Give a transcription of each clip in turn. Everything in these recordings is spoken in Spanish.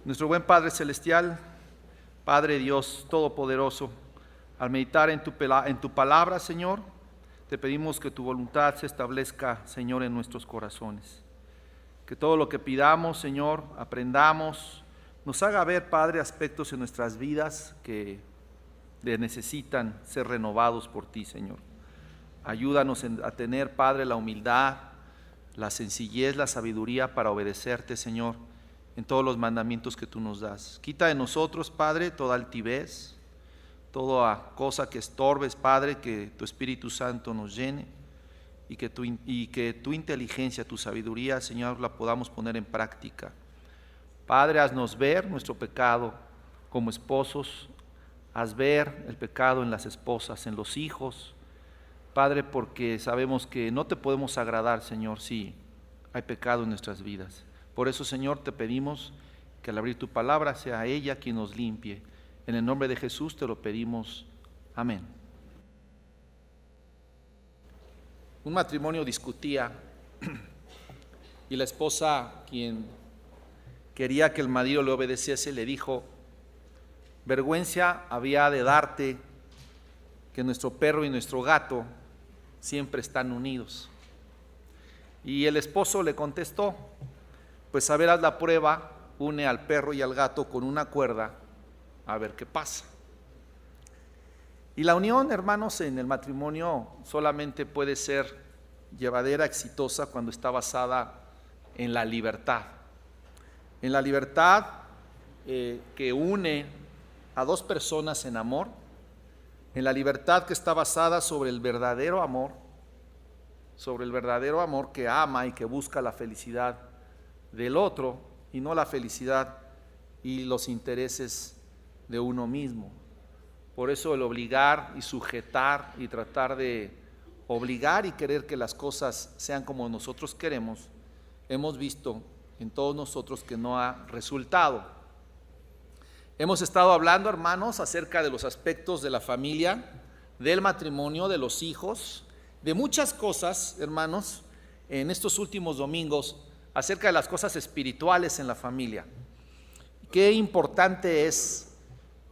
Nuestro buen Padre Celestial, Padre Dios Todopoderoso, al meditar en tu palabra, Señor, te pedimos que tu voluntad se establezca, Señor, en nuestros corazones. Que todo lo que pidamos, Señor, aprendamos, nos haga ver, Padre, aspectos en nuestras vidas que necesitan ser renovados por ti, Señor. Ayúdanos a tener, Padre, la humildad, la sencillez, la sabiduría para obedecerte, Señor, en todos los mandamientos que tú nos das. Quita de nosotros, Padre, toda altivez, toda cosa que estorbes, Padre, que tu Espíritu Santo nos llene y que tu inteligencia, tu sabiduría, Señor, la podamos poner en práctica. Padre, haznos ver nuestro pecado como esposos, haz ver el pecado en las esposas, en los hijos, Padre, porque sabemos que no te podemos agradar, Señor, si hay pecado en nuestras vidas. Por eso, Señor, te pedimos que al abrir tu palabra sea ella quien nos limpie. En el nombre de Jesús te lo pedimos. Amén. Un matrimonio discutía y la esposa, quien quería que el marido le obedeciese, le dijo: vergüenza había de darte que nuestro perro y nuestro gato siempre están unidos. Y el esposo le contestó: pues a ver, haz la prueba, une al perro y al gato con una cuerda, a ver qué pasa. Y la unión, hermanos, en el matrimonio solamente puede ser llevadera, exitosa, cuando está basada en la libertad. En la libertad que une a dos personas en amor, en la libertad que está basada sobre el verdadero amor que ama y que busca la felicidad del otro y no la felicidad y los intereses de uno mismo. Por eso el obligar y sujetar y tratar de obligar y querer que las cosas sean como nosotros queremos, hemos visto en todos nosotros que no ha resultado. Hemos estado hablando, hermanos, acerca de los aspectos de la familia, del matrimonio, de los hijos, de muchas cosas, hermanos, en estos últimos domingos, acerca de las cosas espirituales en la familia. Qué importante es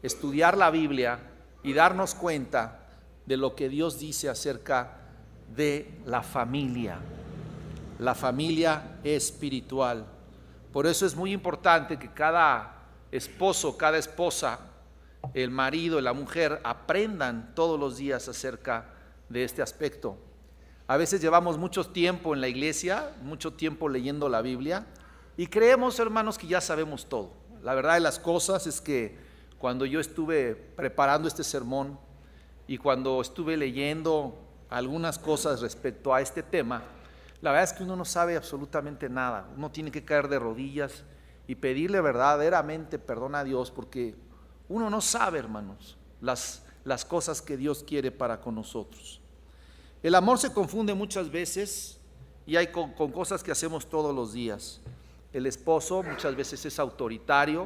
estudiar la Biblia y darnos cuenta de lo que Dios dice acerca de la familia espiritual. Por eso es muy importante que cada esposo, cada esposa, el marido y la mujer aprendan todos los días acerca de este aspecto. A veces llevamos mucho tiempo en la iglesia, mucho tiempo leyendo la Biblia y creemos, hermanos, que ya sabemos todo. La verdad de las cosas es que cuando yo estuve preparando este sermón y cuando estuve leyendo algunas cosas respecto a este tema, la verdad es que uno no sabe absolutamente nada. Uno tiene que caer de rodillas y pedirle verdaderamente perdón a Dios, porque uno no sabe, hermanos, las cosas que Dios quiere para con nosotros. El amor se confunde muchas veces y hay con cosas que hacemos todos los días. El esposo muchas veces es autoritario,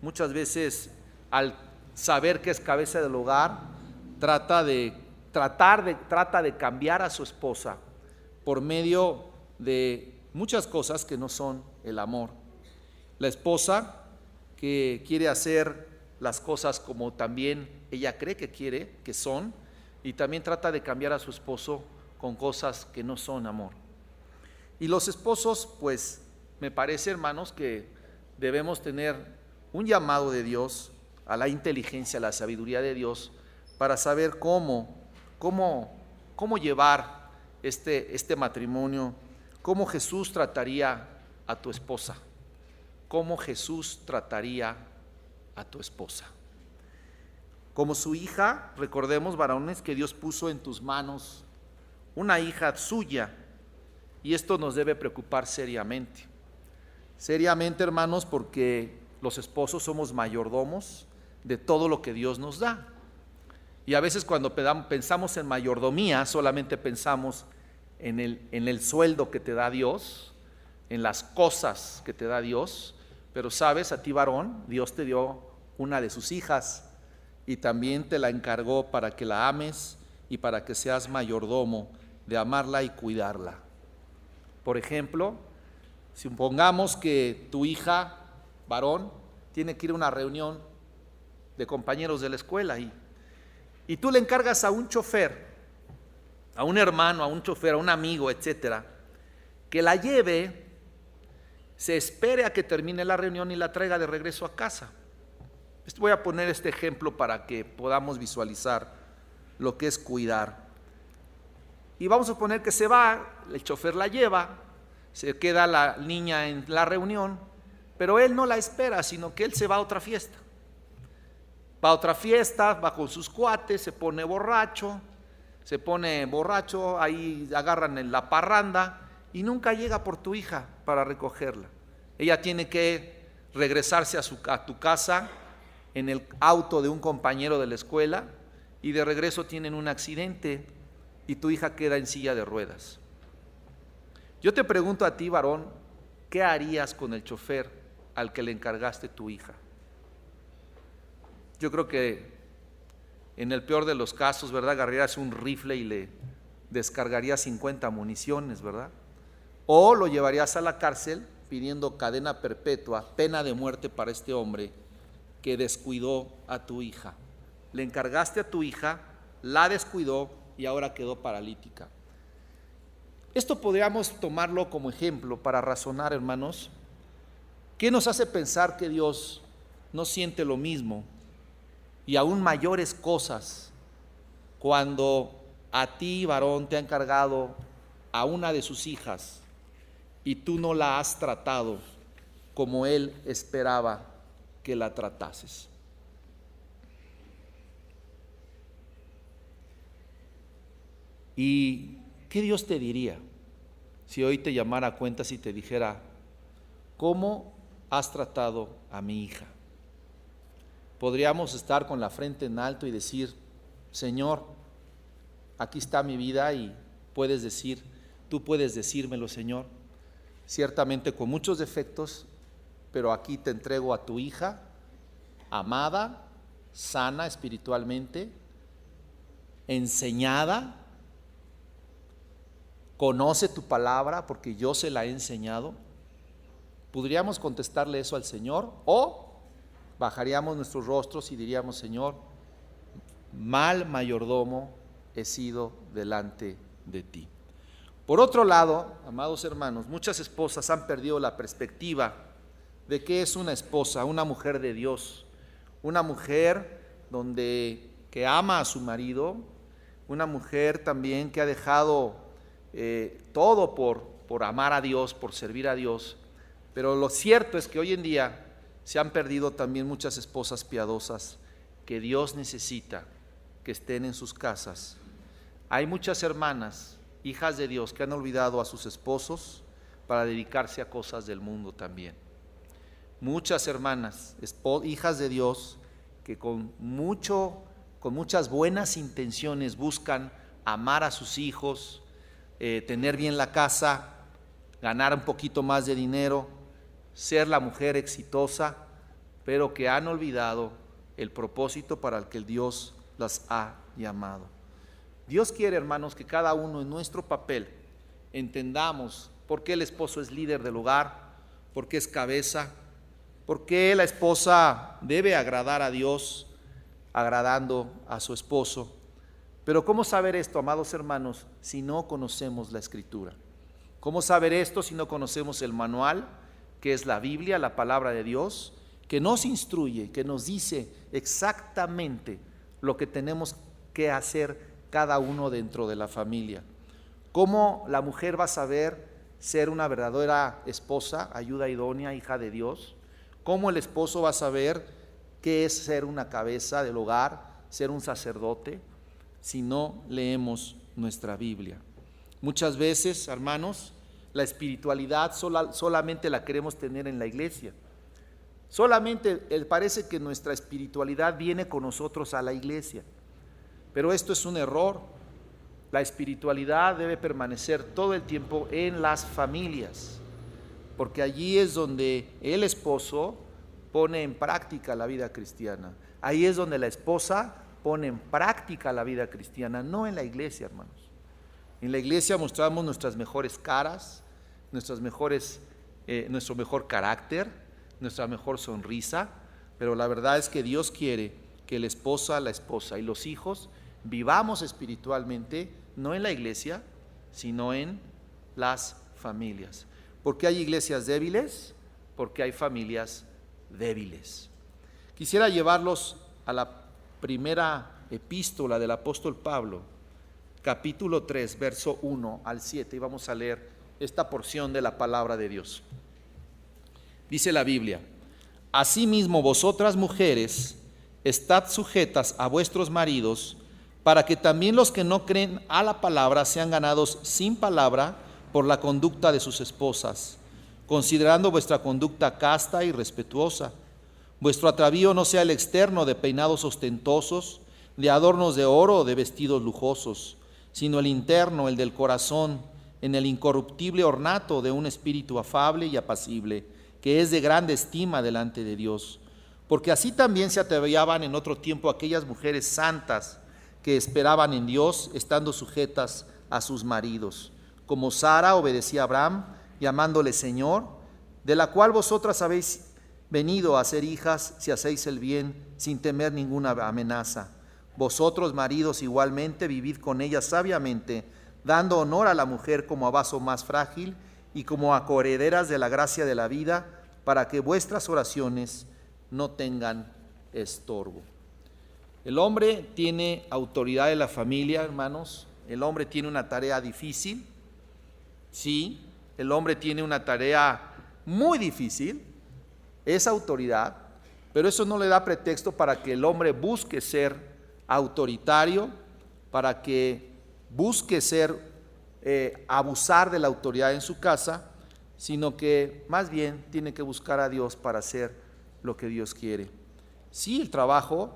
muchas veces al saber que es cabeza del hogar, trata de cambiar a su esposa por medio de muchas cosas que no son el amor. La esposa que quiere hacer las cosas como también ella cree que quiere, que son, y también trata de cambiar a su esposo con cosas que no son amor. Y los esposos, pues, me parece, hermanos, que debemos tener un llamado de Dios a la inteligencia, a la sabiduría de Dios, para saber cómo llevar este matrimonio, cómo Jesús trataría a tu esposa, cómo Jesús trataría a tu esposa. Como su hija, recordemos, varones, que Dios puso en tus manos una hija suya, y esto nos debe preocupar seriamente. Seriamente, hermanos, porque los esposos somos mayordomos de todo lo que Dios nos da. Y a veces cuando pensamos en mayordomía, solamente pensamos en el sueldo que te da Dios, en las cosas que te da Dios, pero sabes, a ti, varón, Dios te dio una de sus hijas y también te la encargó para que la ames y para que seas mayordomo de amarla y cuidarla. Por ejemplo, supongamos que tu hija, varón, tiene que ir a una reunión de compañeros de la escuela y tú le encargas a un chofer, a un hermano, a un chofer, a un amigo, etcétera, que la lleve, se espere a que termine la reunión y la traiga de regreso a casa. Voy a poner este ejemplo para que podamos visualizar lo que es cuidar. Y vamos a poner que se va, el chofer la lleva, se queda la niña en la reunión, pero él no la espera, sino que él se va a otra fiesta. Va a otra fiesta, va con sus cuates, se pone borracho, ahí agarran en la parranda y nunca llega por tu hija para recogerla. Ella tiene que regresarse a tu casa en el auto de un compañero de la escuela y de regreso tienen un accidente y tu hija queda en silla de ruedas. Yo te pregunto a ti, varón, ¿qué harías con el chofer al que le encargaste tu hija? Yo creo que en el peor de los casos, ¿verdad? Agarrarías un rifle y le descargarías 50 municiones, ¿verdad? O lo llevarías a la cárcel pidiendo cadena perpetua, pena de muerte para este hombre que descuidó a tu hija. Le encargaste a tu hija, la descuidó y ahora quedó paralítica. Esto podríamos tomarlo como ejemplo para razonar, hermanos. ¿Qué nos hace pensar que Dios no siente lo mismo y aún mayores cosas cuando a ti, varón, te ha encargado a una de sus hijas y tú no la has tratado como Él esperaba que la tratases? ¿Y qué Dios te diría si hoy te llamara a cuentas y te dijera: ¿cómo has tratado a mi hija? Podríamos estar con la frente en alto y decir: Señor, aquí está mi vida, y tú puedes decírmelo, Señor, ciertamente con muchos defectos, pero aquí te entrego a tu hija, amada, sana espiritualmente, enseñada, conoce tu palabra porque yo se la he enseñado. Podríamos contestarle eso al Señor, o bajaríamos nuestros rostros y diríamos: Señor, mal mayordomo he sido delante de ti. Por otro lado, amados hermanos, muchas esposas han perdido la perspectiva de qué es una esposa, una mujer de Dios, una mujer que ama a su marido, una mujer también que ha dejado todo por amar a Dios, por servir a Dios. Pero lo cierto es que hoy en día se han perdido también muchas esposas piadosas que Dios necesita que estén en sus casas. Hay muchas hermanas, hijas de Dios, que han olvidado a sus esposos para dedicarse a cosas del mundo también. Muchas hermanas, hijas de Dios, que con muchas buenas intenciones buscan amar a sus hijos, tener bien la casa, ganar un poquito más de dinero, ser la mujer exitosa, pero que han olvidado el propósito para el que el Dios las ha llamado. Dios quiere, hermanos, que cada uno en nuestro papel entendamos por qué el esposo es líder del hogar, por qué es cabeza, por qué la esposa debe agradar a Dios agradando a su esposo. Pero ¿cómo saber esto, amados hermanos, si no conocemos la Escritura? ¿Cómo saber esto si no conocemos el manual, que es la Biblia, la palabra de Dios, que nos instruye, que nos dice exactamente lo que tenemos que hacer cada uno dentro de la familia? ¿Cómo la mujer va a saber ser una verdadera esposa, ayuda idónea, hija de Dios? ¿Cómo el esposo va a saber qué es ser una cabeza del hogar, ser un sacerdote, si no leemos nuestra Biblia? Muchas veces, hermanos, la espiritualidad solamente la queremos tener en la iglesia. Solamente parece que nuestra espiritualidad viene con nosotros a la iglesia. Pero esto es un error. La espiritualidad debe permanecer todo el tiempo en las familias, porque allí es donde el esposo pone en práctica la vida cristiana. Ahí es donde la esposa pone en práctica la vida cristiana, no en la iglesia, hermanos. En la iglesia mostramos nuestras mejores caras, nuestro mejor carácter, nuestra mejor sonrisa, pero la verdad es que Dios quiere que la esposa y los hijos vivamos espiritualmente, no en la iglesia, sino en las familias. ¿Por qué hay iglesias débiles? Porque hay familias débiles. Quisiera llevarlos a la primera epístola del apóstol Pablo, capítulo 3, verso 1 al 7, y vamos a leer esta porción de la palabra de Dios. Dice la Biblia: asimismo vosotras mujeres, estad sujetas a vuestros maridos, para que también los que no creen a la palabra sean ganados sin palabra por la conducta de sus esposas, considerando vuestra conducta casta y respetuosa. Vuestro atavío no sea el externo de peinados ostentosos, de adornos de oro o de vestidos lujosos, sino el interno, el del corazón, en el incorruptible ornato de un espíritu afable y apacible, que es de grande estima delante de Dios. Porque así también se ataviaban en otro tiempo aquellas mujeres santas que esperaban en Dios, estando sujetas a sus maridos, como Sara obedecía a Abraham, llamándole Señor, de la cual vosotras habéis venido a ser hijas si hacéis el bien, sin temer ninguna amenaza. Vosotros, maridos, igualmente vivid con ella sabiamente, dando honor a la mujer como a vaso más frágil y como a coherederas de la gracia de la vida, para que vuestras oraciones no tengan estorbo. El hombre tiene autoridad en la familia, hermanos. El hombre tiene una tarea difícil. Sí, el hombre tiene una tarea muy difícil. Es autoridad, pero eso no le da pretexto para que el hombre busque ser autoritario, para que busque abusar de la autoridad en su casa, sino que más bien tiene que buscar a Dios para hacer lo que Dios quiere. Sí, el trabajo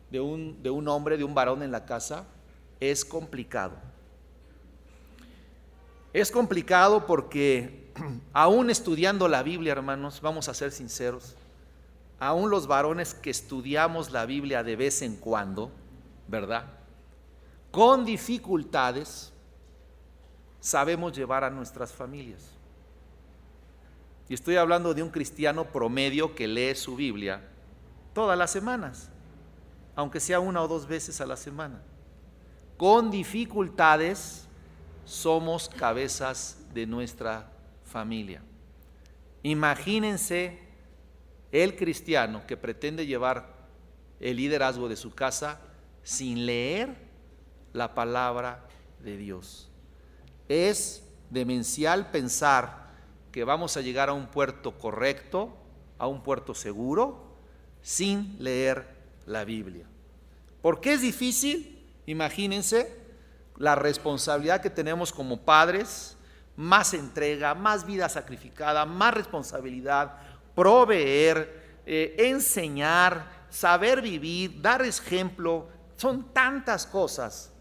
de un hombre, de un varón en la casa, es complicado. Es complicado porque aún estudiando la Biblia, hermanos, vamos a ser sinceros, aún los varones que estudiamos la Biblia de vez en cuando, ¿verdad?, con dificultades, sabemos llevar a nuestras familias. Y estoy hablando de un cristiano promedio que lee su Biblia todas las semanas, aunque sea 1 o 2 veces a la semana. Con dificultades somos cabezas de nuestra familia. Imagínense el cristiano que pretende llevar el liderazgo de su casa sin leer la palabra de Dios. Es demencial pensar que vamos a llegar a un puerto correcto, a un puerto seguro, sin leer la Biblia. ¿Por qué es difícil? Imagínense la responsabilidad que tenemos como padres, más entrega, más vida sacrificada, más responsabilidad, proveer, enseñar, saber vivir, dar ejemplo. Son tantas cosas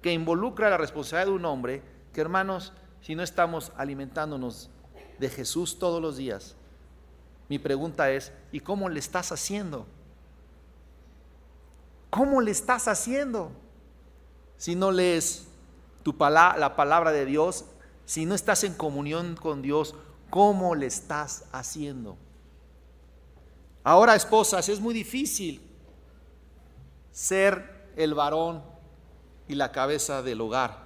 que involucra la responsabilidad de un hombre, que, hermanos, si no estamos alimentándonos de Jesús todos los días, mi pregunta es: ¿y cómo le estás haciendo? ¿Cómo le estás haciendo? Si no lees la palabra de Dios, si no estás en comunión con Dios, ¿cómo le estás haciendo? Ahora, esposas, es muy difícil ser el varón y la cabeza del hogar.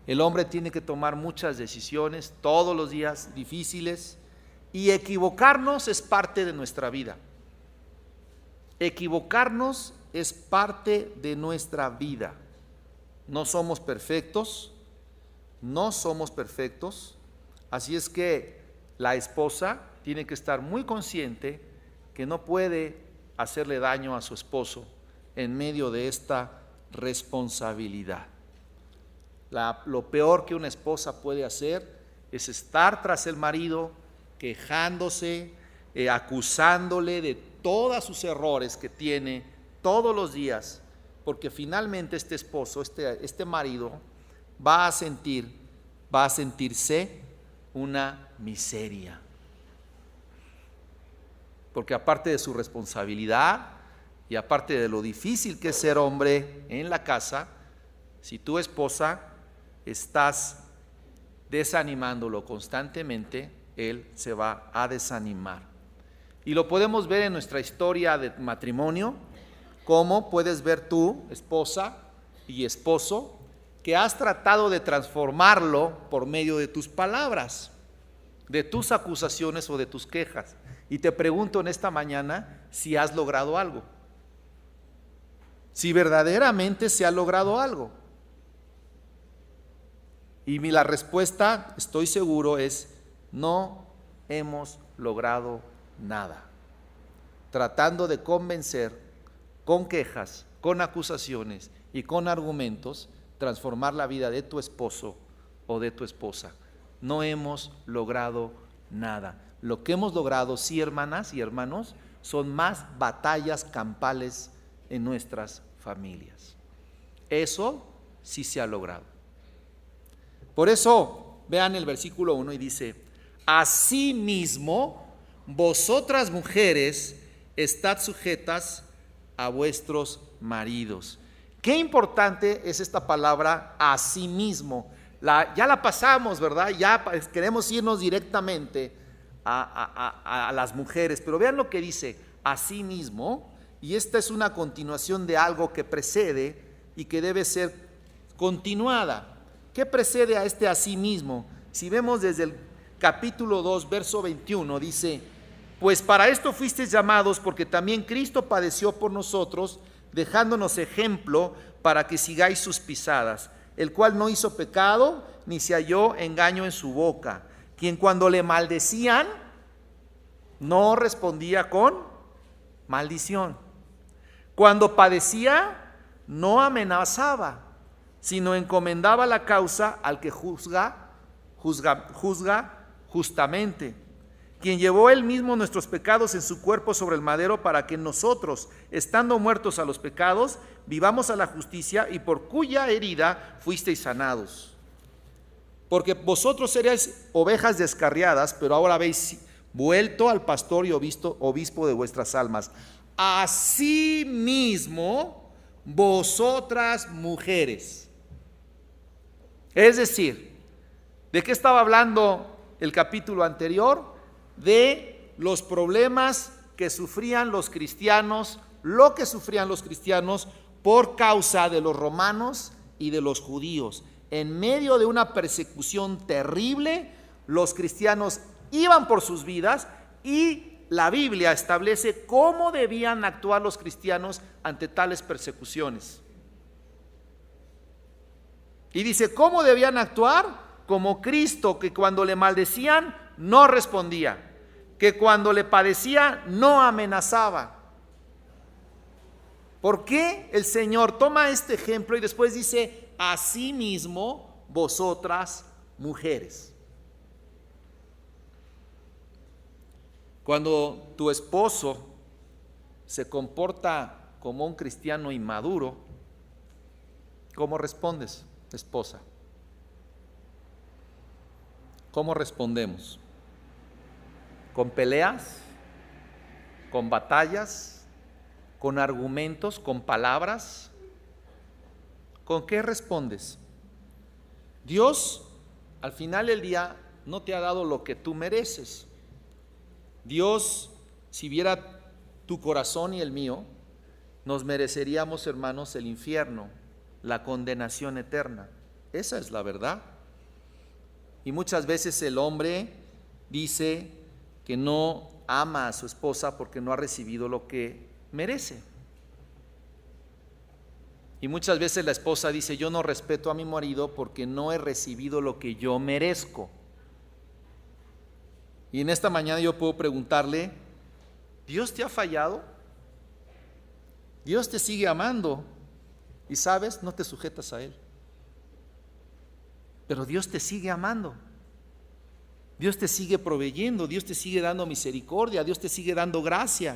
El hombre tiene que tomar muchas decisiones todos los días difíciles, y equivocarnos es parte de nuestra vida. Equivocarnos es parte de nuestra vida. No somos perfectos, así es que la esposa tiene que estar muy consciente que no puede hacerle daño a su esposo en medio de esta responsabilidad. Lo peor que una esposa puede hacer es estar tras el marido, quejándose, acusándole de todos sus errores que tiene todos los días, porque finalmente este esposo, este marido, va a sentirse una miseria. Porque aparte de su responsabilidad y aparte de lo difícil que es ser hombre en la casa, si tu esposa estás desanimándolo constantemente, él se va a desanimar. Y lo podemos ver en nuestra historia de matrimonio, como puedes ver tú, esposa y esposo, que has tratado de transformarlo por medio de tus palabras, de tus acusaciones o de tus quejas. Y te pregunto en esta mañana si has logrado algo, si verdaderamente se ha logrado algo. Y la respuesta, estoy seguro, es no hemos logrado nada. Tratando de convencer con quejas, con acusaciones y con argumentos, transformar la vida de tu esposo o de tu esposa. No hemos logrado nada. Lo que hemos logrado, sí, hermanas y hermanos, son más batallas campales en nuestras familias. Eso sí se ha logrado. Por eso, vean el versículo 1 y dice: asimismo, vosotras mujeres, estad sujetas a vuestros maridos. Qué importante es esta palabra asimismo. Ya la pasamos, ¿verdad? Ya queremos irnos directamente a las mujeres, pero vean lo que dice: asimismo, y esta es una continuación de algo que precede y que debe ser continuada. ¿Qué precede a este asimismo? Si vemos desde el capítulo 2, verso 21, dice: pues para esto fuisteis llamados, porque también Cristo padeció por nosotros, dejándonos ejemplo para que sigáis sus pisadas, el cual no hizo pecado, ni se halló engaño en su boca, quien cuando le maldecían, no respondía con maldición. Cuando padecía, no amenazaba, sino encomendaba la causa al que juzga justamente, quien llevó él mismo nuestros pecados en su cuerpo sobre el madero, para que nosotros, estando muertos a los pecados, vivamos a la justicia, y por cuya herida fuisteis sanados. Porque vosotros erais ovejas descarriadas, pero ahora habéis vuelto al pastor y obispo de vuestras almas. Asimismo, vosotras mujeres. Es decir, ¿de qué estaba hablando el capítulo anterior? De los problemas que sufrían los cristianos, lo que sufrían los cristianos por causa de los romanos y de los judíos. En medio de una persecución terrible, los cristianos iban por sus vidas, y la Biblia establece cómo debían actuar los cristianos ante tales persecuciones. Y dice, ¿cómo debían actuar? Como Cristo, que cuando le maldecían no respondía, que cuando le padecía no amenazaba. ¿Por qué el Señor toma este ejemplo y después dice: asimismo vosotras mujeres? Cuando tu esposo se comporta como un cristiano inmaduro, ¿cómo respondes, esposa? ¿Cómo respondemos? ¿Con peleas? ¿Con batallas? ¿Con argumentos? ¿Con palabras? ¿Con qué respondes? Dios, al final del día, no te ha dado lo que tú mereces. Dios, si viera tu corazón y el mío, nos mereceríamos, hermanos, el infierno, la condenación eterna. Esa es la verdad. Y muchas veces el hombre dice que no ama a su esposa porque no ha recibido lo que merece. Y muchas veces la esposa dice: yo no respeto a mi marido porque no he recibido lo que yo merezco. Y en esta mañana yo puedo preguntarle: ¿Dios te ha fallado? Dios te sigue amando y, sabes, no te sujetas a Él. Pero Dios te sigue amando. Dios te sigue proveyendo, Dios te sigue dando misericordia, Dios te sigue dando gracia.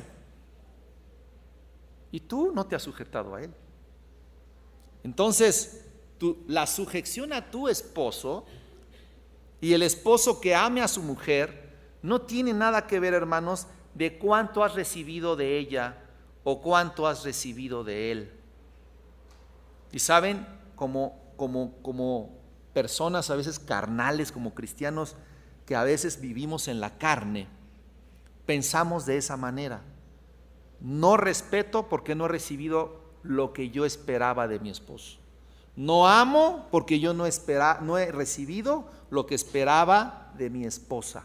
Y tú no te has sujetado a Él. Entonces, la sujeción a tu esposo y el esposo que ame a su mujer no tiene nada que ver, hermanos, de cuánto has recibido de ella o cuánto has recibido de él. Y saben, como personas a veces carnales, como cristianos que a veces vivimos en la carne, pensamos de esa manera. No respeto porque no he recibido lo que yo esperaba de mi esposo. No amo porque yo no he recibido lo que esperaba de mi esposa.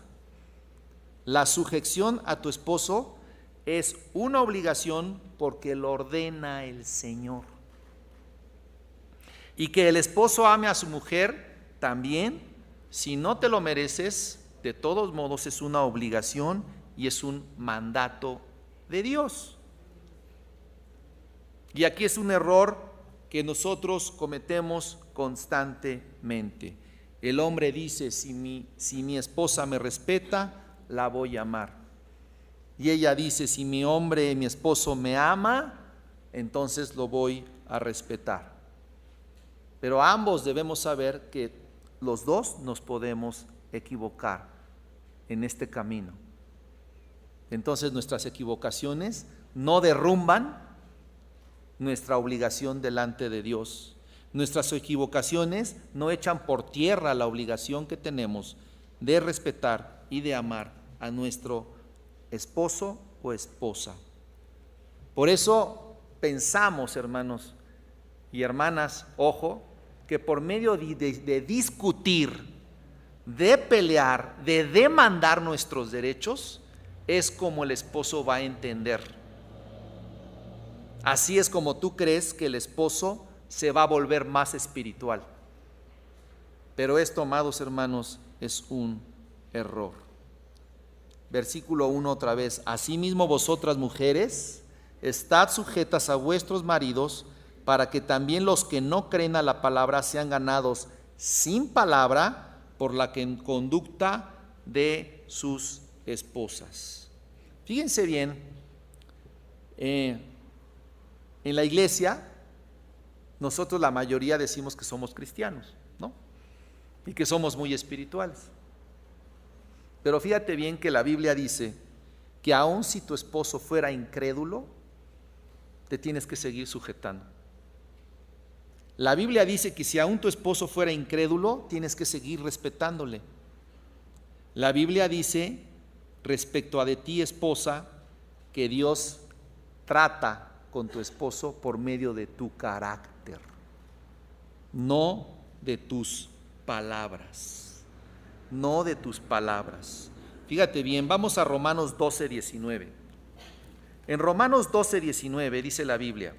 La sujeción a tu esposo es una obligación porque lo ordena el Señor. Y que el esposo ame a su mujer también, si no te lo mereces, de todos modos es una obligación y es un mandato de Dios. Y aquí es un error que nosotros cometemos constantemente. El hombre dice, si mi esposa me respeta, la voy a amar. Y ella dice, si mi esposo me ama, entonces lo voy a respetar. Pero ambos debemos saber que los dos nos podemos equivocar en este camino. Entonces nuestras equivocaciones no derrumban nuestra obligación delante de Dios. Nuestras equivocaciones no echan por tierra la obligación que tenemos de respetar y de amar a nuestro esposo o esposa. Por eso pensamos, hermanos y hermanas, ojo, que por medio de discutir, de pelear, de demandar nuestros derechos, es como el esposo va a entender. Así es como tú crees que el esposo se va a volver más espiritual. Pero esto, amados hermanos, es un error. Versículo 1 otra vez. Asimismo vosotras mujeres, estad sujetas a vuestros maridos, para que también los que no creen a la palabra sean ganados sin palabra por la conducta de sus esposas. Fíjense bien, en la iglesia nosotros la mayoría decimos que somos cristianos, ¿no? Y que somos muy espirituales. Pero fíjate bien que la Biblia dice que aun si tu esposo fuera incrédulo, te tienes que seguir sujetando. La Biblia dice que si aún tu esposo fuera incrédulo, tienes que seguir respetándole. La Biblia dice respecto a de ti, esposa, que Dios trata con tu esposo por medio de tu carácter, no de tus palabras, no de tus palabras. Fíjate bien, vamos a Romanos 12:19. En Romanos 12:19 dice la Biblia: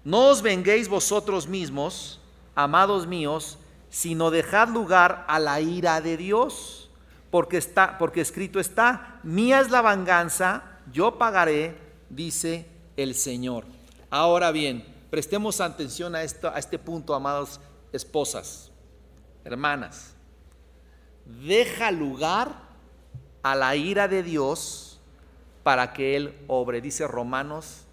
no os venguéis vosotros mismos, amados míos, sino dejad lugar a la ira de Dios, porque escrito está: mía es la venganza, yo pagaré, dice el Señor. Ahora bien, prestemos atención a este punto, amadas esposas, hermanas. Deja lugar a la ira de Dios para que Él obre, dice Romanos,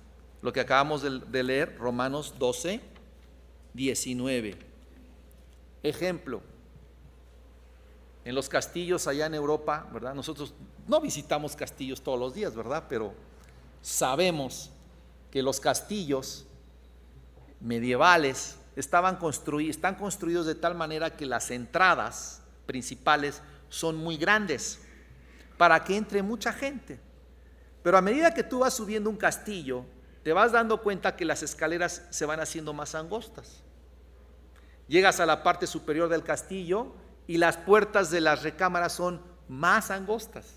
lo que acabamos de leer, Romanos 12:19. Ejemplo, en los castillos allá en Europa, ¿verdad? Nosotros no visitamos castillos todos los días, ¿verdad? Pero sabemos que los castillos medievales están construidos de tal manera que las entradas principales son muy grandes para que entre mucha gente. Pero a medida que tú vas subiendo un castillo, te vas dando cuenta que las escaleras se van haciendo más angostas. Llegas a la parte superior del castillo y las puertas de las recámaras son más angostas.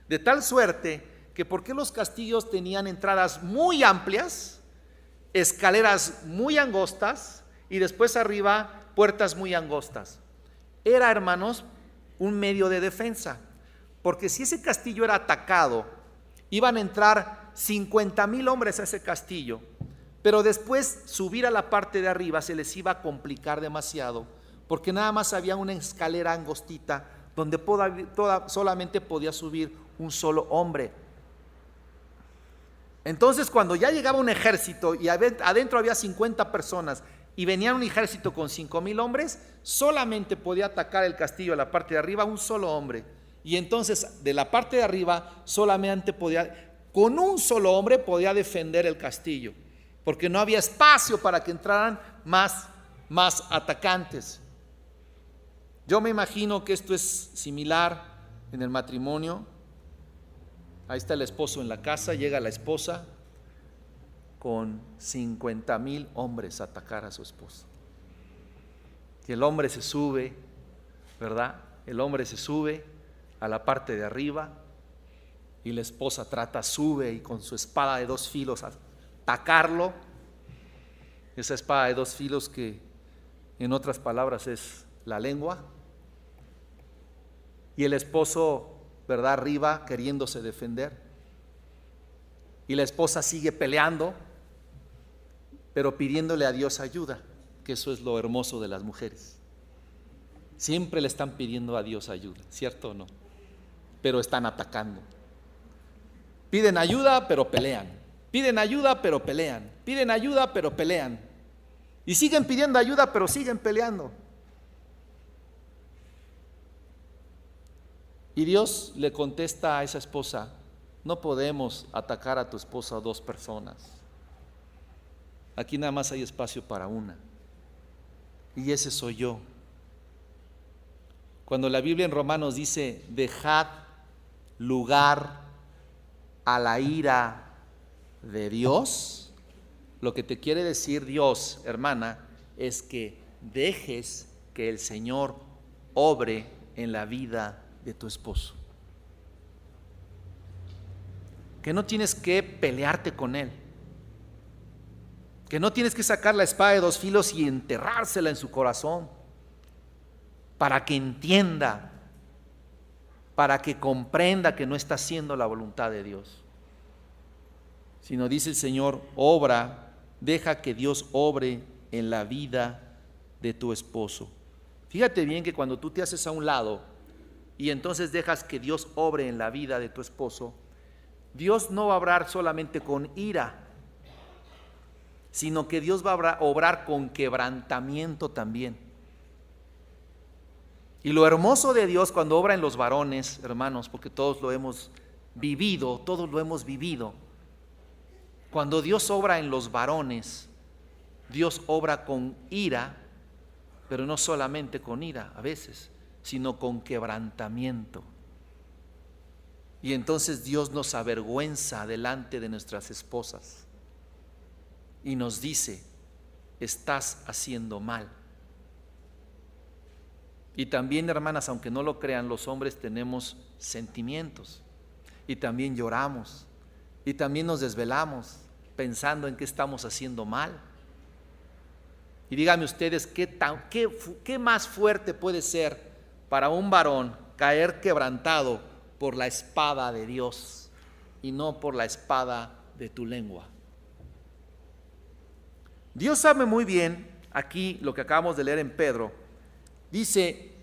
De tal suerte que porque los castillos tenían entradas muy amplias, escaleras muy angostas y después arriba puertas muy angostas. Era, hermanos, un medio de defensa, porque si ese castillo era atacado, iban a entrar 50,000 hombres a ese castillo, pero después subir a la parte de arriba se les iba a complicar demasiado, porque nada más había una escalera angostita donde solamente podía subir un solo hombre. Entonces, cuando ya llegaba un ejército y adentro había 50 personas y venía un ejército con 5,000 hombres, solamente podía atacar el castillo a la parte de arriba un solo hombre. Y entonces de la parte de arriba solamente con un solo hombre podía defender el castillo, porque no había espacio para que entraran más atacantes. Yo me imagino que esto es similar en el matrimonio. Ahí está el esposo en la casa, llega la esposa con 50,000 hombres a atacar a su esposo. Y el hombre se sube, ¿verdad? El hombre se sube a la parte de arriba y la esposa sube y con su espada de 2 filos a atacarlo. Esa espada de 2 filos que en otras palabras es la lengua. Y el esposo, ¿verdad?, arriba queriéndose defender. Y la esposa sigue peleando, pero pidiéndole a Dios ayuda, que eso es lo hermoso de las mujeres. Siempre le están pidiendo a Dios ayuda, ¿cierto o no? Pero están atacando. Piden ayuda, pero pelean. Piden ayuda, pero pelean. Piden ayuda, pero pelean. Y siguen pidiendo ayuda, pero siguen peleando. Y Dios le contesta a esa esposa: no podemos atacar a tu esposa 2 personas. Aquí nada más hay espacio para una. Y ese soy yo. Cuando la Biblia en Romanos dice: dejad lugar a la ira de Dios, lo que te quiere decir Dios, hermana, es que dejes que el Señor obre en la vida de tu esposo. Que no tienes que pelearte con él. Que no tienes que sacar la espada de 2 filos y enterrársela en su corazón para que entienda, para que comprenda que no está haciendo la voluntad de Dios. Sino dice el Señor: obra, deja que Dios obre en la vida de tu esposo. Fíjate bien que cuando tú te haces a un lado y entonces dejas que Dios obre en la vida de tu esposo, Dios no va a obrar solamente con ira, sino que Dios va a obrar con quebrantamiento también. Y lo hermoso de Dios cuando obra en los varones, hermanos, porque todos lo hemos vivido, cuando Dios obra en los varones, Dios obra con ira, pero no solamente con ira a veces, sino con quebrantamiento. Y entonces Dios nos avergüenza delante de nuestras esposas y nos dice: estás haciendo mal. Y también, hermanas, aunque no lo crean, los hombres tenemos sentimientos y también lloramos y también nos desvelamos pensando en qué estamos haciendo mal. Y díganme ustedes, ¿qué más fuerte puede ser para un varón caer quebrantado por la espada de Dios y no por la espada de tu lengua? Dios sabe muy bien, aquí lo que acabamos de leer en Pedro, dice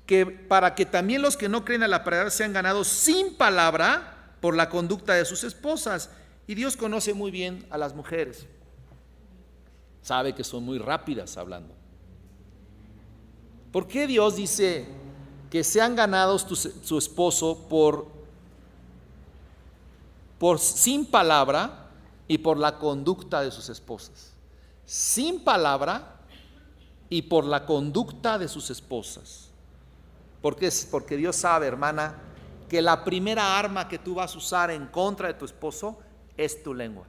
que para que también los que no creen a la palabra sean ganados sin palabra por la conducta de sus esposas. Y Dios conoce muy bien a las mujeres. Sabe que son muy rápidas hablando. ¿Por qué Dios dice que sean ganados su esposo por sin palabra y por la conducta de sus esposas? Sin palabra y por la conducta de sus esposas. Porque Dios sabe, hermana, que la primera arma que tú vas a usar en contra de tu esposo es tu lengua.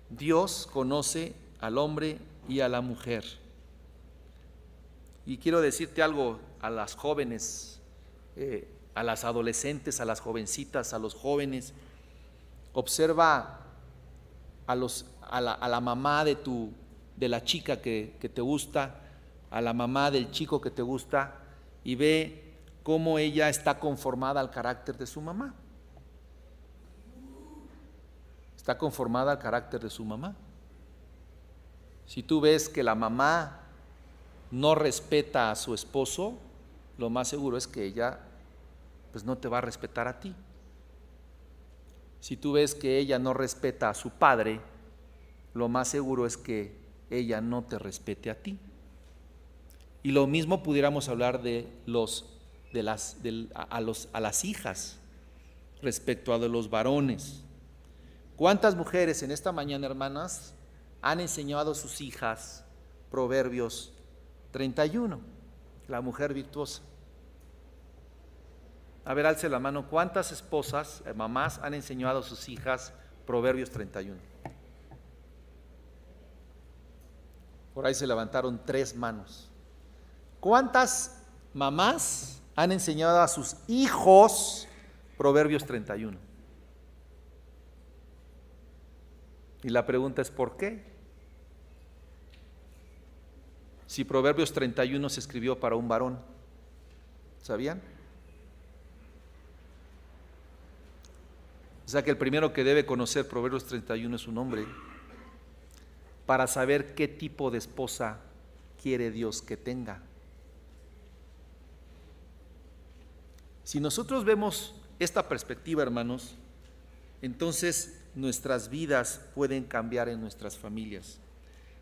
Dios conoce al hombre y a la mujer. Y quiero decirte algo a las jóvenes, a las adolescentes, a las jovencitas, a los jóvenes. Observa a la mamá de la chica que te gusta, a la mamá del chico que te gusta, y ve cómo ella está conformada al carácter de su mamá. Está conformada al carácter de su mamá. Si tú ves que la mamá no respeta a su esposo, lo más seguro es que ella pues no te va a respetar a ti. Si tú ves que ella no respeta a su padre, lo más seguro es que ella no te respete a ti. Y lo mismo pudiéramos hablar a las hijas respecto a de los varones. ¿Cuántas mujeres en esta mañana, hermanas, han enseñado a sus hijas Proverbios 31, la mujer virtuosa. A ver, alce la mano. ¿Cuántas esposas, mamás, han enseñado a sus hijas Proverbios 31? Por ahí se levantaron 3 manos. ¿Cuántas mamás han enseñado a sus hijos Proverbios 31? Y la pregunta es ¿por qué? Si Proverbios 31 se escribió para un varón, ¿sabían? O sea que el primero que debe conocer Proverbios 31 es un hombre, para saber qué tipo de esposa quiere Dios que tenga. Si nosotros vemos esta perspectiva, hermanos, entonces nuestras vidas pueden cambiar en nuestras familias.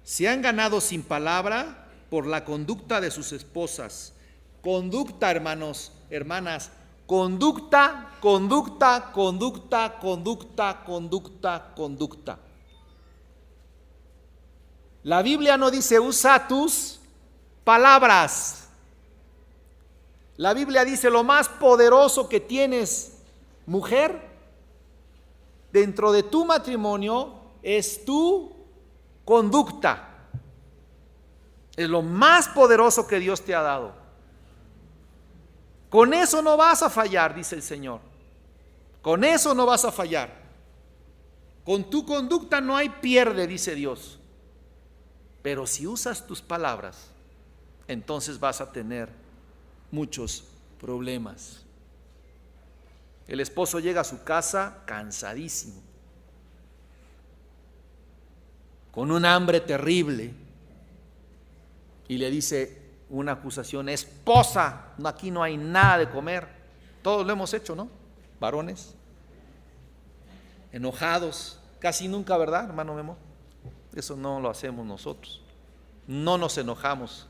Se han ganado sin palabra por la conducta de sus esposas. Conducta, hermanos, hermanas, conducta, conducta, conducta, conducta, conducta, conducta. La Biblia no dice usa tus palabras. La Biblia dice lo más poderoso que tienes, mujer, dentro de tu matrimonio es tu conducta. Es lo más poderoso que Dios te ha dado. Con eso no vas a fallar, dice el Señor. Con eso no vas a fallar. Con tu conducta no hay pierde, dice Dios. Pero si usas tus palabras, entonces vas a tener muchos problemas. El esposo llega a su casa cansadísimo, con un hambre terrible, y le dice una acusación: esposa, aquí no hay nada de comer. Todos lo hemos hecho, ¿no? Varones, enojados, casi nunca, ¿verdad, hermano Memo? Eso no lo hacemos nosotros. No nos enojamos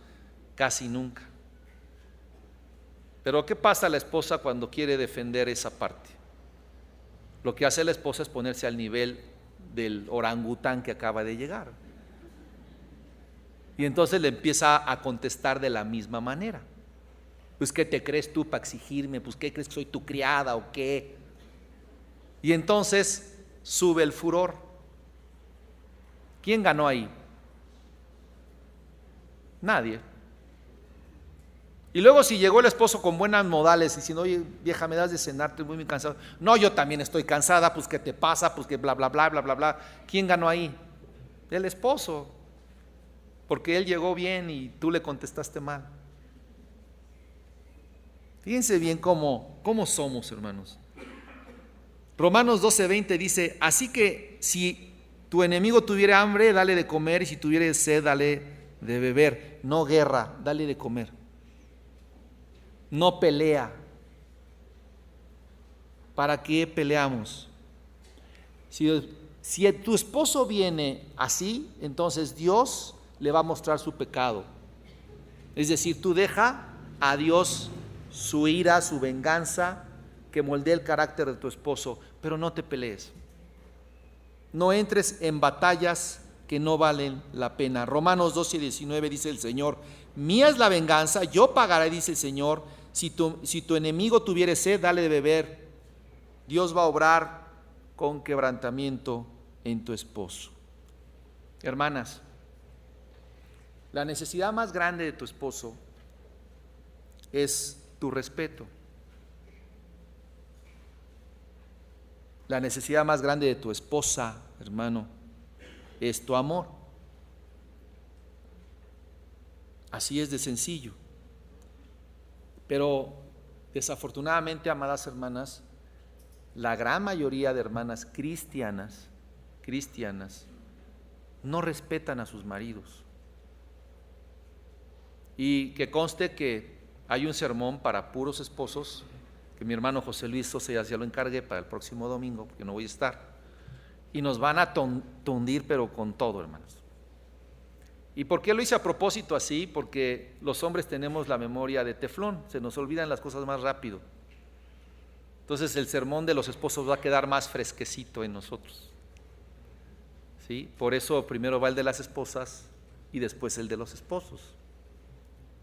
casi nunca. Pero ¿qué pasa a la esposa cuando quiere defender esa parte? Lo que hace la esposa es ponerse al nivel del orangután que acaba de llegar. Y entonces le empieza a contestar de la misma manera. Pues ¿qué te crees tú para exigirme? Pues ¿qué crees que soy tu criada o qué? Y entonces sube el furor. ¿Quién ganó ahí? Nadie. Y luego si llegó el esposo con buenas modales diciendo: oye vieja, me das de cenar, estoy muy cansado. No, yo también estoy cansada. Pues ¿qué te pasa? Pues que bla bla bla bla bla bla. ¿Quién ganó ahí? El esposo, porque él llegó bien y tú le contestaste mal. Fíjense bien cómo somos, hermanos. Romanos 12:20 dice: así que si tu enemigo tuviera hambre, dale de comer, y si tuviera sed, dale de beber. No guerra, dale de comer. No pelea. ¿Para qué peleamos? Si tu esposo viene así, entonces Dios le va a mostrar su pecado. Es decir, tú deja a Dios su ira, su venganza, que moldee el carácter de tu esposo, pero no te pelees. No entres en batallas que no valen la pena. Romanos 12:19 dice el Señor: mía es la venganza, yo pagaré, dice el Señor. Si tu enemigo tuviere sed, dale de beber. Dios va a obrar con quebrantamiento en tu esposo. Hermanas, la necesidad más grande de tu esposo es tu respeto. La necesidad más grande de tu esposa, hermano, es tu amor. Así es de sencillo. Pero desafortunadamente, amadas hermanas, la gran mayoría de hermanas cristianas no respetan a sus maridos. Y que conste que hay un sermón para puros esposos que mi hermano José Luis Sosa ya lo encargué para el próximo domingo, porque no voy a estar, y nos van a tundir pero con todo, hermanos. ¿Y por qué lo hice a propósito así? Porque los hombres tenemos la memoria de teflón, se nos olvidan las cosas más rápido. Entonces el sermón de los esposos va a quedar más fresquecito en nosotros, ¿sí? Por eso primero va el de las esposas y después el de los esposos.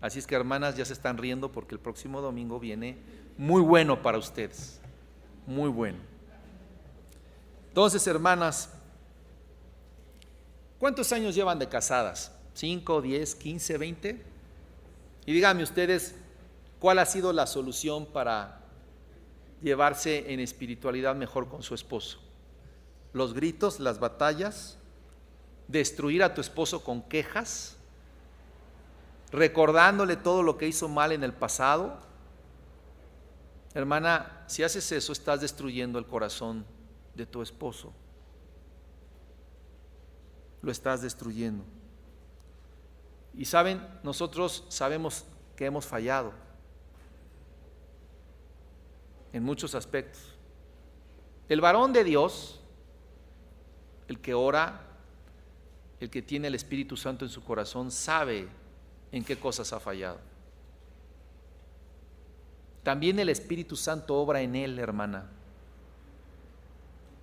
Así es que, hermanas, ya se están riendo porque el próximo domingo viene muy bueno para ustedes, muy bueno. Entonces, hermanas, ¿cuántos años llevan de casadas? ¿5, 10, 15, 20? Y díganme ustedes, ¿cuál ha sido la solución para llevarse en espiritualidad mejor con su esposo? ¿Los gritos, las batallas? ¿Destruir a tu esposo con quejas? ¿Recordándole todo lo que hizo mal en el pasado? Hermana, si haces eso, estás destruyendo el corazón de tu esposo. Lo estás destruyendo. Y saben, nosotros sabemos que hemos fallado en muchos aspectos. El varón de Dios, el que ora, el que tiene el Espíritu Santo en su corazón, sabe en qué cosas ha fallado. También el Espíritu Santo obra en él, hermana,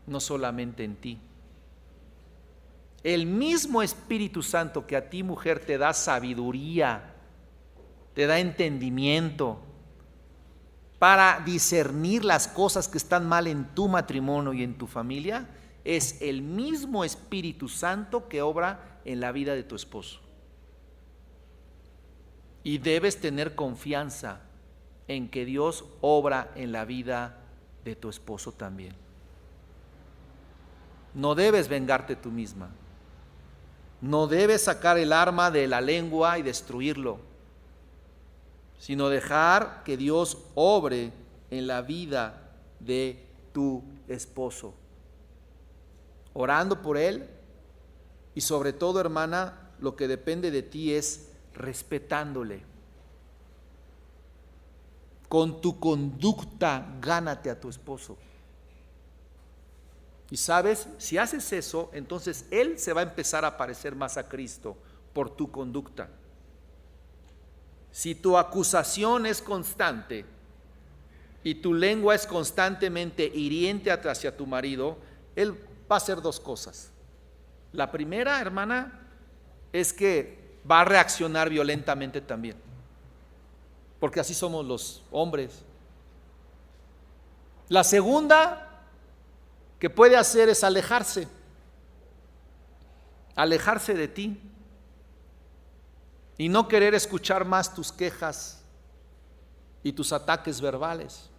no solamente en ti. El mismo Espíritu Santo que a ti, mujer, te da sabiduría, te da entendimiento para discernir las cosas que están mal en tu matrimonio y en tu familia, es el mismo Espíritu Santo que obra en la vida de tu esposo. Y debes tener confianza en que Dios obra en la vida de tu esposo también. No debes vengarte tú misma. No debes sacar el arma de la lengua y destruirlo, sino dejar que Dios obre en la vida de tu esposo, orando por él. Y sobre todo, hermana, lo que depende de ti es respetándole. Con tu conducta gánate a tu esposo. Y sabes, si haces eso, entonces él se va a empezar a parecer más a Cristo por tu conducta. Si tu acusación es constante y tu lengua es constantemente hiriente hacia tu marido, él va a hacer dos cosas. La primera, hermana, es que va a reaccionar violentamente también, porque así somos los hombres. La segunda que puede hacer es alejarse de ti y no querer escuchar más tus quejas y tus ataques verbales.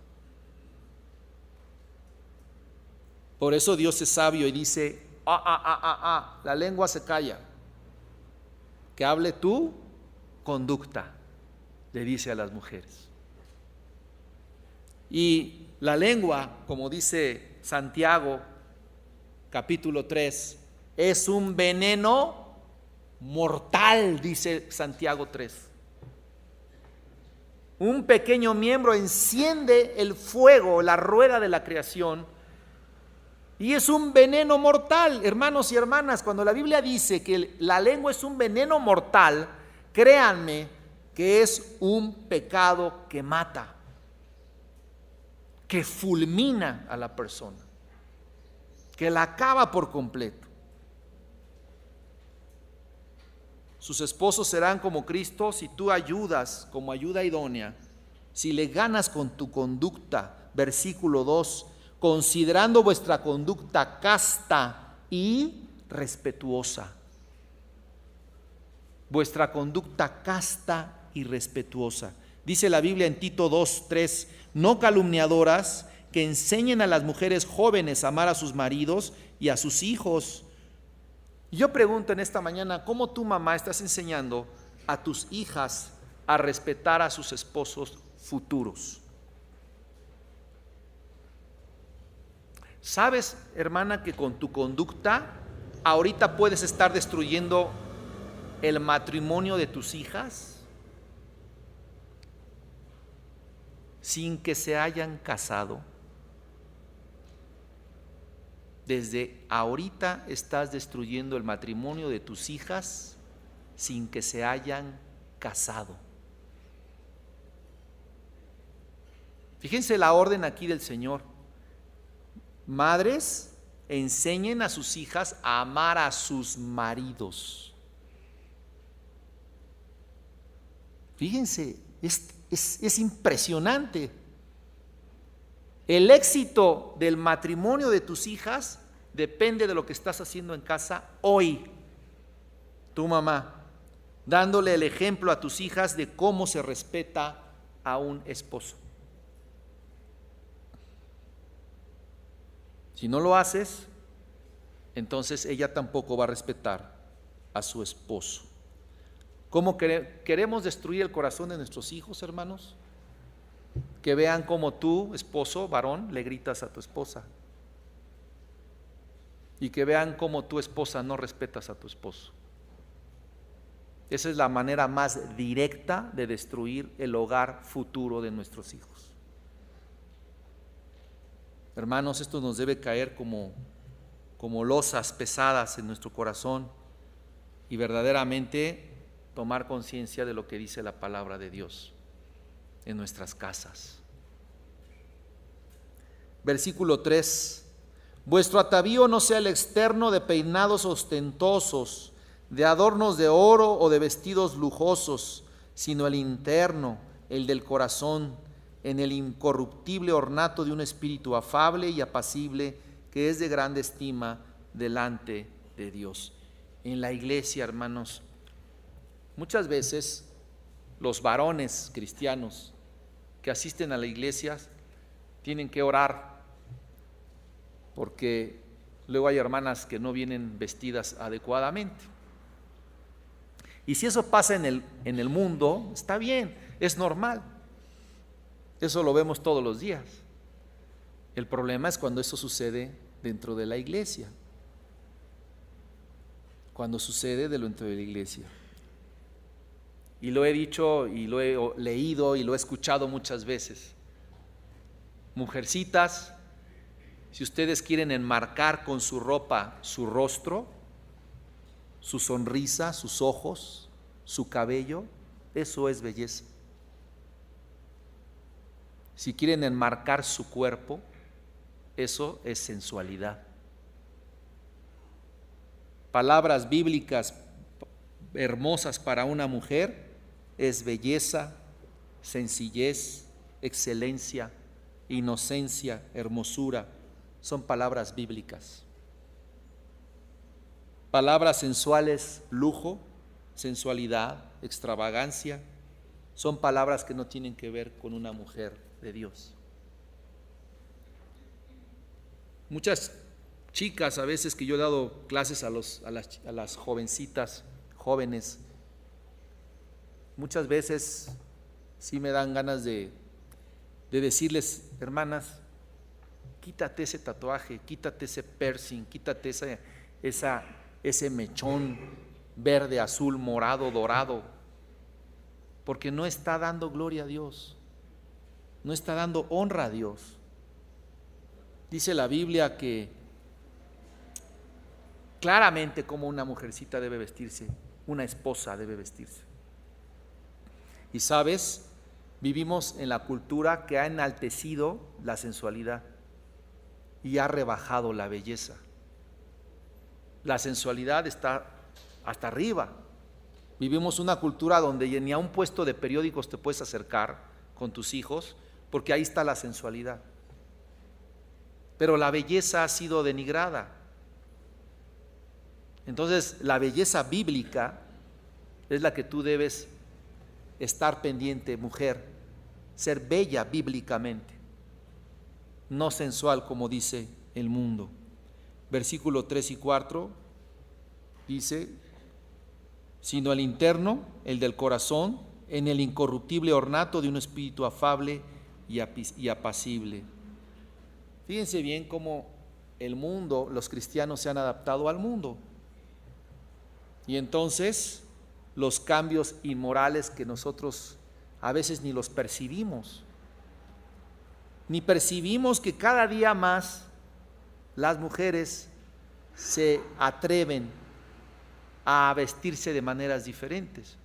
Por eso Dios es sabio y dice, la lengua se calla, que hable tu conducta, le dice a las mujeres. Y la lengua, como dice Santiago capítulo 3, es un veneno mortal, dice Santiago 3. Un pequeño miembro enciende el fuego, la rueda de la creación, y es un veneno mortal. Hermanos y hermanas, cuando la Biblia dice que la lengua es un veneno mortal, créanme que es un pecado que mata, que fulmina a la persona, que la acaba por completo. Sus esposos serán como Cristo si tú ayudas como ayuda idónea, si le ganas con tu conducta. Versículo 2, considerando vuestra conducta casta y respetuosa. Vuestra conducta casta y respetuosa. Dice la Biblia en Tito 2:3, no calumniadoras, que enseñen a las mujeres jóvenes a amar a sus maridos y a sus hijos. Yo pregunto en esta mañana, ¿cómo tú, mamá, estás enseñando a tus hijas a respetar a sus esposos futuros? ¿Sabes, hermana, que con tu conducta ahorita puedes estar destruyendo el matrimonio de tus hijas sin que se hayan casado? Desde ahorita estás destruyendo el matrimonio de tus hijas sin que se hayan casado. Fíjense la orden aquí del Señor. Madres, enseñen a sus hijas a amar a sus maridos. Fíjense, es impresionante. El éxito del matrimonio de tus hijas depende de lo que estás haciendo en casa hoy. Tu mamá, dándole el ejemplo a tus hijas de cómo se respeta a un esposo. Si no lo haces, entonces ella tampoco va a respetar a su esposo. ¿Cómo queremos destruir el corazón de nuestros hijos, hermanos? Que vean cómo tú, esposo, varón, le gritas a tu esposa. Y que vean cómo tu esposa no respetas a tu esposo. Esa es la manera más directa de destruir el hogar futuro de nuestros hijos. Hermanos, esto nos debe caer como losas pesadas en nuestro corazón y verdaderamente tomar conciencia de lo que dice la palabra de Dios en nuestras casas. Versículo 3: vuestro atavío no sea el externo de peinados ostentosos, de adornos de oro o de vestidos lujosos, sino el interno, el del corazón, en el incorruptible ornato de un espíritu afable y apacible, que es de grande estima delante de Dios. En la iglesia, hermanos, muchas veces los varones cristianos que asisten a la iglesia tienen que orar porque luego hay hermanas que no vienen vestidas adecuadamente. Y si eso pasa en el mundo, está bien, es normal. Eso lo vemos todos los días. El problema es cuando eso sucede dentro de la iglesia. Cuando sucede dentro de la iglesia. Y lo he dicho y lo he leído y lo he escuchado muchas veces. Mujercitas, si ustedes quieren enmarcar con su ropa su rostro, su sonrisa, sus ojos, su cabello, eso es belleza. Si quieren enmarcar su cuerpo, eso es sensualidad. Palabras bíblicas hermosas para una mujer es belleza, sencillez, excelencia, inocencia, hermosura. Son palabras bíblicas. Palabras sensuales, lujo, sensualidad, extravagancia, son palabras que no tienen que ver con una mujer de Dios. Muchas chicas, a veces que yo he dado clases a las jovencitas, jóvenes, muchas veces sí me dan ganas de decirles: hermanas, quítate ese tatuaje, quítate ese piercing, quítate ese mechón verde, azul, morado, dorado, porque no está dando gloria a Dios, no está dando honra a Dios. Dice la Biblia que claramente como una mujercita debe vestirse, una esposa debe vestirse. Y sabes, vivimos en la cultura que ha enaltecido la sensualidad y ha rebajado la belleza. La sensualidad está hasta arriba. Vivimos una cultura donde ni a un puesto de periódicos te puedes acercar con tus hijos porque ahí está la sensualidad. Pero la belleza ha sido denigrada. Entonces, la belleza bíblica es la que tú debes estar pendiente, mujer, ser bella bíblicamente, no sensual como dice el mundo. Versículo 3 y 4 dice: sino el interno, el del corazón, en el incorruptible ornato de un espíritu afable y apacible. Fíjense bien cómo el mundo, los cristianos se han adaptado al mundo. Y entonces los cambios inmorales que nosotros a veces ni los percibimos, ni percibimos que cada día más las mujeres se atreven a vestirse de maneras diferentes.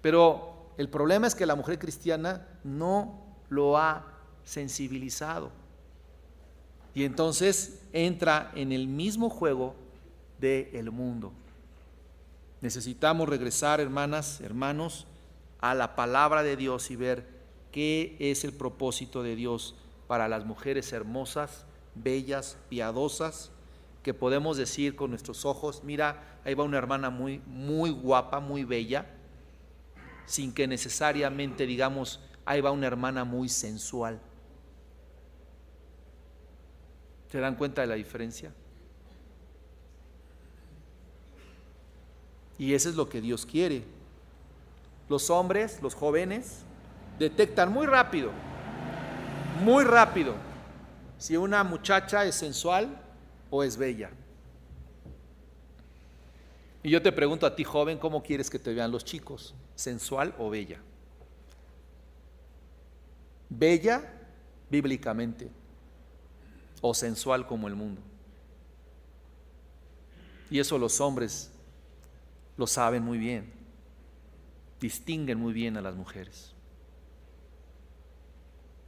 Pero el problema es que la mujer cristiana no lo ha sensibilizado. Y entonces entra en el mismo juego del mundo. Necesitamos regresar, hermanas, hermanos, a la palabra de Dios y ver qué es el propósito de Dios para las mujeres hermosas, bellas, piadosas, que podemos decir con nuestros ojos, mira, ahí va una hermana muy, muy guapa, muy bella, sin que necesariamente digamos, ahí va una hermana muy sensual. ¿Se dan cuenta de la diferencia? Y eso es lo que Dios quiere. Los hombres, los jóvenes, detectan muy rápido, si una muchacha es sensual o es bella. Y yo te pregunto a ti, joven, ¿cómo quieres que te vean los chicos? ¿Sensual o bella? Bella bíblicamente o sensual como el mundo. Y eso los hombres lo saben muy bien, distinguen muy bien a las mujeres.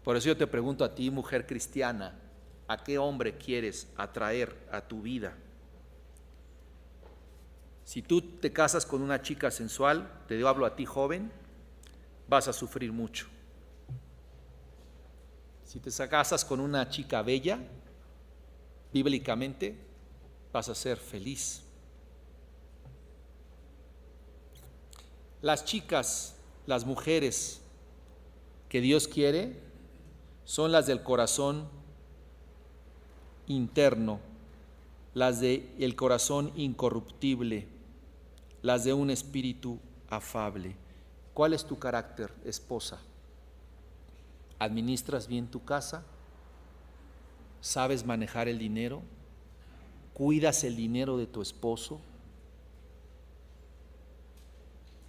Por eso yo te pregunto a ti, mujer cristiana, ¿a qué hombre quieres atraer a tu vida? Si tú te casas con una chica sensual, te hablo a ti, joven, vas a sufrir mucho. Si te casas con una chica bella, bíblicamente, vas a ser feliz. Las chicas, las mujeres que Dios quiere, son las del corazón interno, las del corazón incorruptible, las de un espíritu afable. ¿Cuál es tu carácter, esposa? ¿Administras bien tu casa? ¿Sabes manejar el dinero? ¿Cuidas el dinero de tu esposo?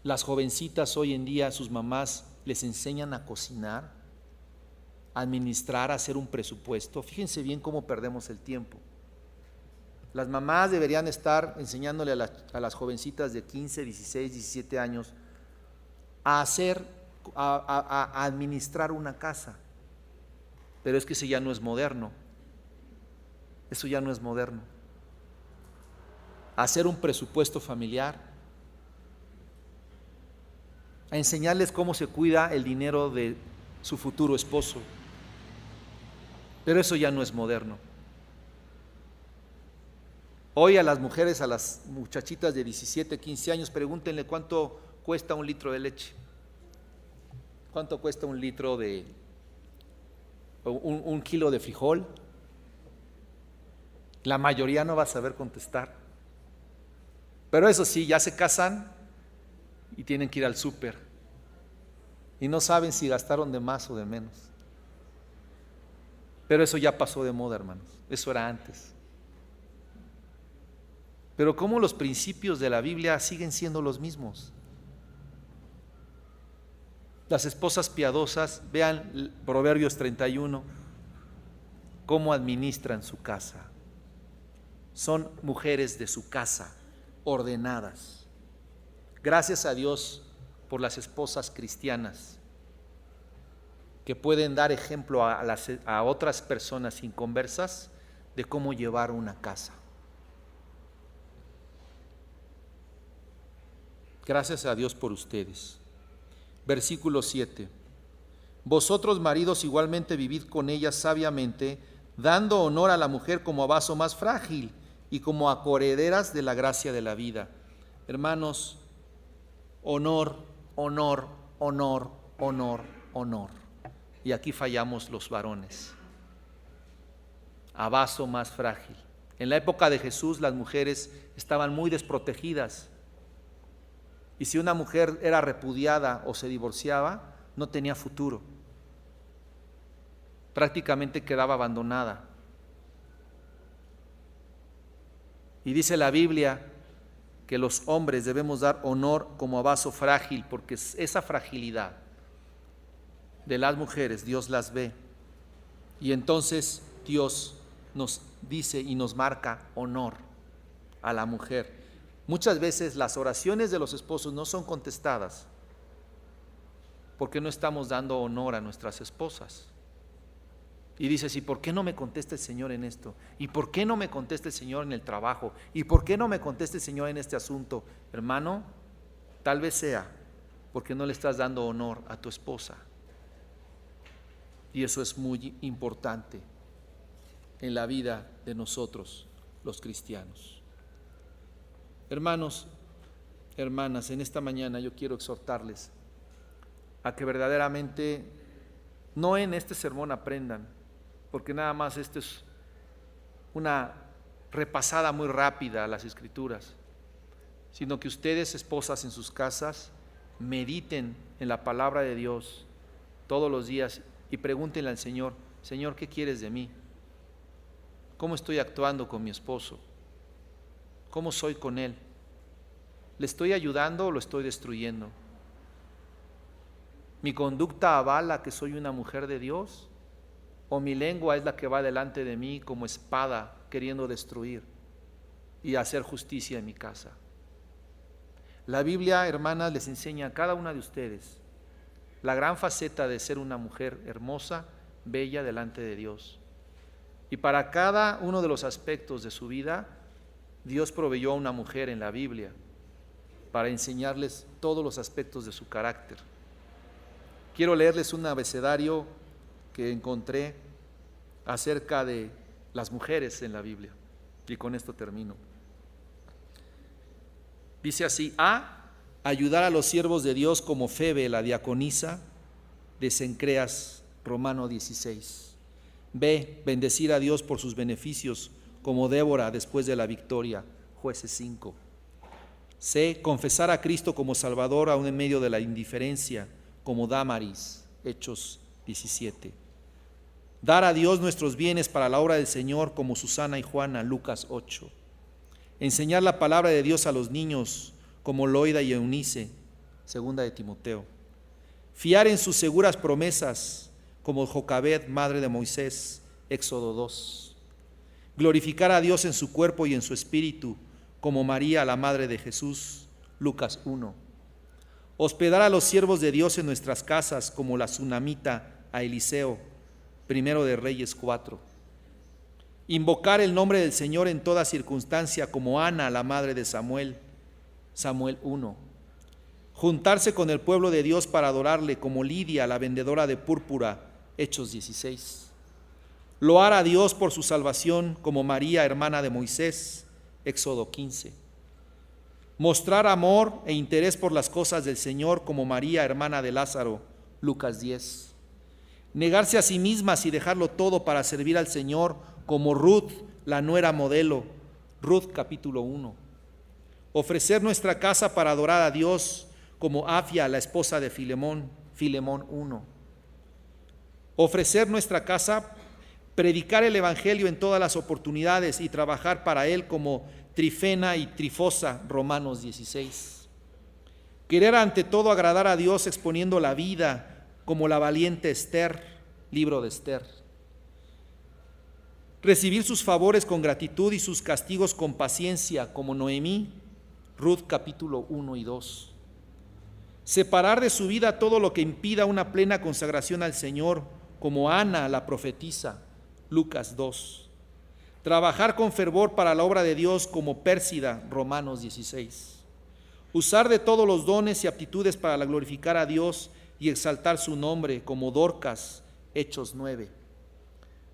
Las jovencitas hoy en día, sus mamás les enseñan a cocinar, a administrar, a hacer un presupuesto. Fíjense bien cómo perdemos el tiempo. Las mamás deberían estar enseñándole a las jovencitas de 15, 16, 17 años a administrar una casa. Pero es que eso ya no es moderno. Eso ya no es moderno. Hacer un presupuesto familiar, a enseñarles cómo se cuida el dinero de su futuro esposo. Pero eso ya no es moderno. Hoy a las mujeres, a las muchachitas de 17, 15 años, pregúntenle cuánto cuesta un litro de leche. ¿Cuánto cuesta un litro de, un kilo de frijol? La mayoría no va a saber contestar. Pero eso sí, ya se casan y tienen que ir al súper. Y no saben si gastaron de más o de menos. Pero eso ya pasó de moda, hermanos. Eso era antes. Pero ¿cómo los principios de la Biblia siguen siendo los mismos? Las esposas piadosas, vean Proverbios 31, cómo administran su casa. Son mujeres de su casa, ordenadas. Gracias a Dios por las esposas cristianas que pueden dar ejemplo a otras personas inconversas de cómo llevar una casa. Gracias a Dios por ustedes. Versículo 7. Vosotros, maridos, igualmente vivid con ellas sabiamente, dando honor a la mujer como a vaso más frágil y como a coherederas de la gracia de la vida. Hermanos, honor, honor, honor, honor, honor. Y aquí fallamos los varones. A vaso más frágil. En la época de Jesús las mujeres estaban muy desprotegidas. Y si una mujer era repudiada o se divorciaba, no tenía futuro. Prácticamente quedaba abandonada. Y dice la Biblia que los hombres debemos dar honor como a vaso frágil, porque esa fragilidad de las mujeres Dios las ve. Y entonces Dios nos dice y nos marca honor a la mujer. Muchas veces las oraciones de los esposos no son contestadas porque no estamos dando honor a nuestras esposas. Y dices, ¿y por qué no me contesta el Señor en esto? ¿Y por qué no me contesta el Señor en el trabajo? ¿Y por qué no me contesta el Señor en este asunto? Hermano, tal vez sea porque no le estás dando honor a tu esposa. Y eso es muy importante en la vida de nosotros, los cristianos. Hermanos, hermanas, en esta mañana yo quiero exhortarles a que verdaderamente no en este sermón aprendan, porque nada más esto es una repasada muy rápida a las Escrituras, sino que ustedes, esposas, en sus casas, mediten en la palabra de Dios todos los días y pregúntenle al Señor: Señor, ¿qué quieres de mí? ¿Cómo estoy actuando con mi esposo? ¿Cómo soy con él? ¿Le estoy ayudando o lo estoy destruyendo? ¿Mi conducta avala que soy una mujer de Dios? ¿O mi lengua es la que va delante de mí como espada queriendo destruir y hacer justicia en mi casa? La Biblia, hermanas, les enseña a cada una de ustedes la gran faceta de ser una mujer hermosa, bella delante de Dios. Y para cada uno de los aspectos de su vida, Dios proveyó a una mujer en la Biblia para enseñarles todos los aspectos de su carácter. Quiero leerles un abecedario que encontré acerca de las mujeres en la Biblia, y con esto termino. Dice así: A, ayudar a los siervos de Dios como Febe, la diaconisa de Cencreas, Romano 16. B, bendecir a Dios por sus beneficios como Débora después de la victoria, Jueces 5. C, confesar a Cristo como Salvador aún en medio de la indiferencia, como Dámaris, Hechos 17. Dar a Dios nuestros bienes para la obra del Señor, como Susana y Juana, Lucas 8. Enseñar la palabra de Dios a los niños, como Loida y Eunice, segunda de Timoteo. Fiar en sus seguras promesas, como Jocabed, madre de Moisés, Éxodo 2. Glorificar a Dios en su cuerpo y en su espíritu, como María, la madre de Jesús, Lucas 1. Hospedar a los siervos de Dios en nuestras casas, como la tsunamita a Eliseo, Primero de Reyes 4. Invocar el nombre del Señor en toda circunstancia, como Ana, la madre de Samuel, Samuel 1. Juntarse con el pueblo de Dios para adorarle, como Lidia, la vendedora de púrpura, Hechos 16. Loar a Dios por su salvación, como María, hermana de Moisés, Éxodo 15. Mostrar amor e interés por las cosas del Señor, como María, hermana de Lázaro, Lucas 10. Negarse a sí mismas y dejarlo todo para servir al Señor, como Ruth, la nuera modelo, Ruth capítulo 1. Ofrecer nuestra casa para adorar a Dios, como Afia, la esposa de Filemón, Filemón 1. Ofrecer nuestra casa, predicar el Evangelio en todas las oportunidades y trabajar para él, como Trifena y Trifosa, Romanos 16. Querer ante todo agradar a Dios exponiendo la vida, como la valiente Esther, libro de Esther. Recibir sus favores con gratitud y sus castigos con paciencia, como Noemí, Ruth capítulo 1 y 2. Separar de su vida todo lo que impida una plena consagración al Señor, como Ana, la profetisa, Lucas 2. Trabajar con fervor para la obra de Dios, como Pérsida, Romanos 16. Usar de todos los dones y aptitudes para glorificar a Dios y exaltar su nombre, como Dorcas, Hechos 9.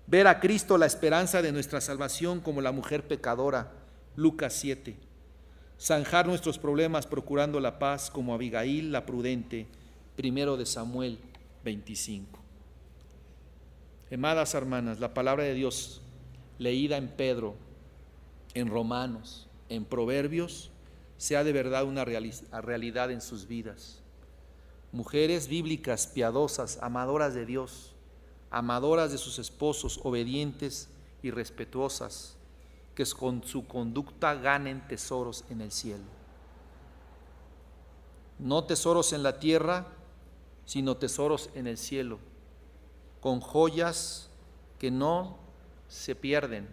Ver a Cristo, la esperanza de nuestra salvación, como la mujer pecadora, Lucas 7. Zanjar nuestros problemas procurando la paz, como Abigail, la prudente, Primero de Samuel 25. Amadas hermanas, la palabra de Dios leída en Pedro, en Romanos, en Proverbios, sea de verdad una realidad en sus vidas. Mujeres bíblicas, piadosas, amadoras de Dios, amadoras de sus esposos, obedientes y respetuosas, que con su conducta ganen tesoros en el cielo. No tesoros en la tierra, sino tesoros en el cielo, con joyas que no se pierden,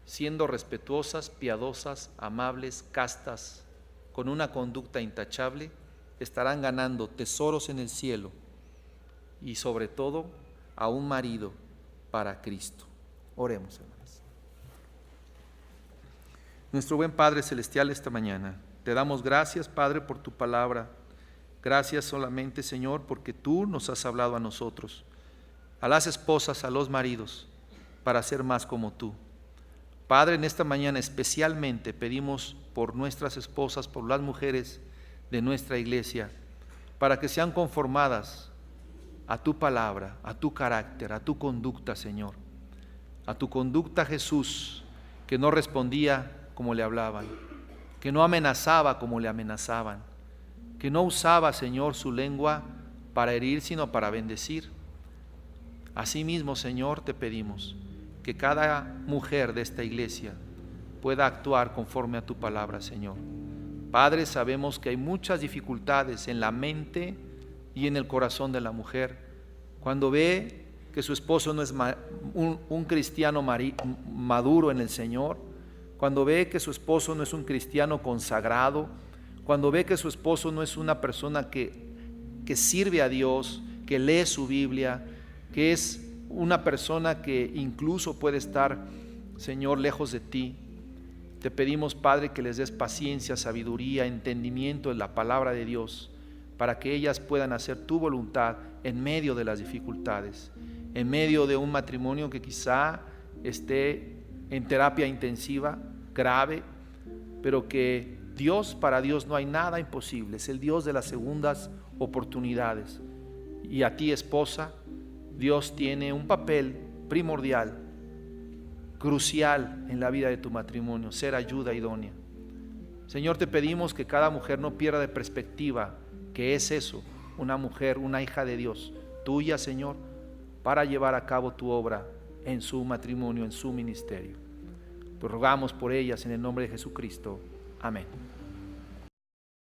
siendo respetuosas, piadosas, amables, castas, con una conducta intachable, estarán ganando tesoros en el cielo y sobre todo a un marido para Cristo. Oremos, hermanos. Nuestro buen Padre Celestial, esta mañana te damos gracias, Padre, por tu palabra Gracias solamente, Señor, porque tú nos has hablado a nosotros, a las esposas, a los maridos, para ser más como tú. Padre, en esta mañana especialmente pedimos por nuestras esposas, por las mujeres de nuestra iglesia, para que sean conformadas a tu palabra, a tu carácter, a tu conducta, Señor. A tu conducta, Jesús, que no respondía como le hablaban, que no amenazaba como le amenazaban, que no usaba, Señor, su lengua para herir, sino para bendecir. Asimismo, Señor, te pedimos que cada mujer de esta iglesia pueda actuar conforme a tu palabra, Señor. Padre, sabemos que hay muchas dificultades en la mente y en el corazón de la mujer cuando ve que su esposo no es un cristiano maduro en el Señor, cuando ve que su esposo no es un cristiano consagrado, cuando ve que su esposo no es una persona que sirve a Dios, que lee su Biblia, que es una persona que incluso puede estar, Señor, lejos de ti. Te pedimos, Padre, que les des paciencia, sabiduría, entendimiento en la palabra de Dios, para que ellas puedan hacer tu voluntad en medio de las dificultades, en medio de un matrimonio que quizá esté en terapia intensiva, grave, pero que para Dios no hay nada imposible. Es el Dios de las segundas oportunidades. Y a ti, esposa, Dios tiene un papel primordial, crucial en la vida de tu matrimonio, ser ayuda idónea. Señor, te pedimos que cada mujer no pierda de perspectiva que es eso, una mujer, una hija de Dios, tuya, Señor, para llevar a cabo tu obra en su matrimonio, en su ministerio. Pues rogamos por ellas en el nombre de Jesucristo. Amén.